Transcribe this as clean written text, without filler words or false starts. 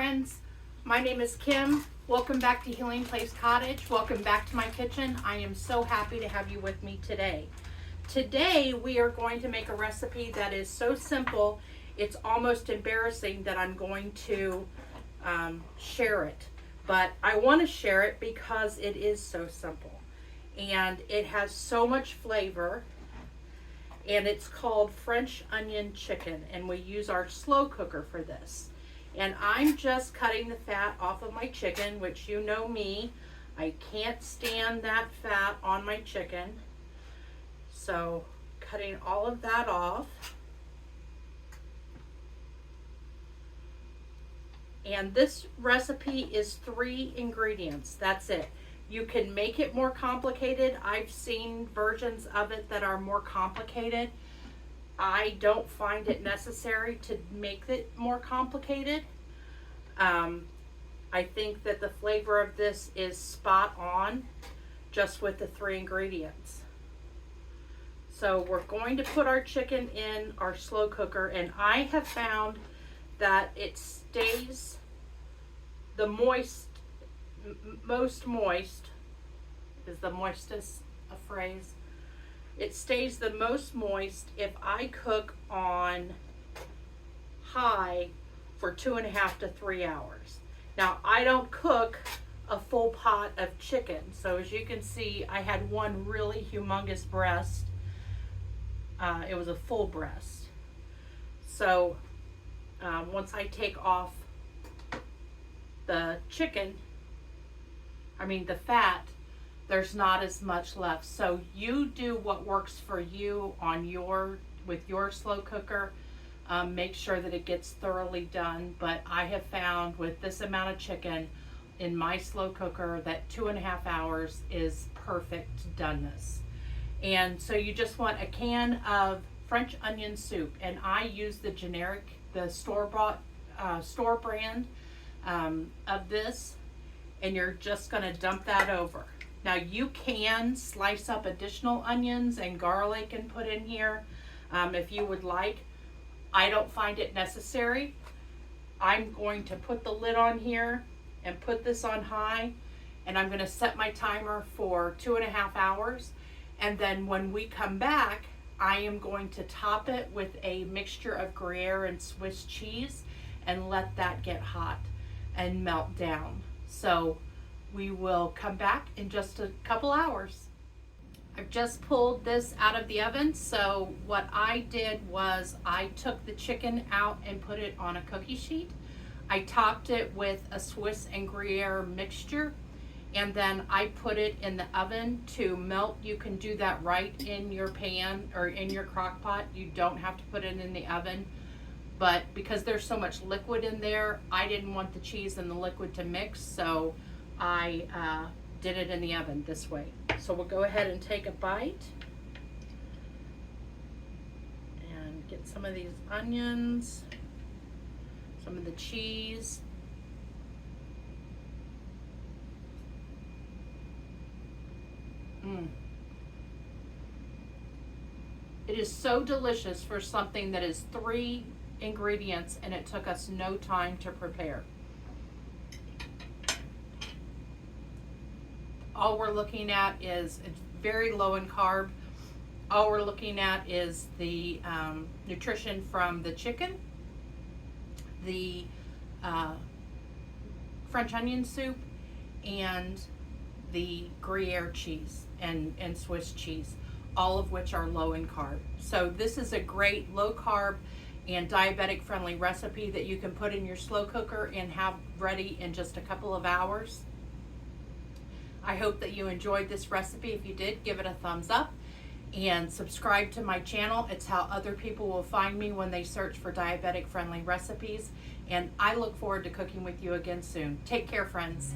friends, my name is Kim. Welcome back to Healing Place Cottage. Welcome back to my kitchen. I am so happy to have you with me today. Today we are going to make a recipe that is so simple, it's almost embarrassing that I'm going to share it. But I want to share it because it is so simple. And it has so much flavor. And it's called French onion chicken. And we use our slow cooker for this. And I'm just cutting the fat off of my chicken, which you know me. I can't stand that fat on my chicken. So cutting all of that off. And this recipe is 3 ingredients. That's it. You can make it more complicated. I've seen versions of it that are more complicated. I don't find it necessary to make it more complicated. I think that the flavor of this is spot on just with the 3 ingredients. So we're going to put our chicken in our slow cooker, and I have found that it stays the most moist, is the moistest a phrase? It stays the most moist if I cook on high for 2.5 to 3 hours. Now, I don't cook a full pot of chicken. So as you can see, I had one really humongous breast. It was a full breast. So once I take off the chicken, the fat, there's not as much left. So you do what works for you on with your slow cooker. Make sure that it gets thoroughly done. But I have found with this amount of chicken in my slow cooker that 2.5 hours is perfect doneness. And so you just want a can of French onion soup, and I use the generic, the store-bought, store brand of this, and you're just going to dump that over. Now you can slice up additional onions and garlic and put in here if you would like. I don't find it necessary. I'm going to put the lid on here and put this on high, and I'm going to set my timer for 2.5 hours. And then when we come back, I am going to top it with a mixture of Gruyere and Swiss cheese and let that get hot and melt down. So we will come back in just a couple hours. I've just pulled this out of the oven. So what I did was I took the chicken out and put it on a cookie sheet. I topped it with a Swiss and Gruyere mixture, and then I put it in the oven to melt. You can do that right in your pan or in your crock pot. You don't have to put it in the oven. But because there's so much liquid in there, I didn't want the cheese and the liquid to mix, so I did it in the oven this way. So we'll go ahead and take a bite and get some of these onions, some of the cheese. It is so delicious for something that is 3 ingredients, and it took us no time to prepare. All we're looking at is, it's very low in carb. All we're looking at is the nutrition from the chicken, the French onion soup, and the Gruyere cheese and Swiss cheese, all of which are low in carb. So this is a great low carb and diabetic friendly recipe that you can put in your slow cooker and have ready in just a couple of hours. I hope that you enjoyed this recipe. If you did, give it a thumbs up and subscribe to my channel. It's how other people will find me when they search for diabetic friendly recipes. And I look forward to cooking with you again soon. Take care, friends.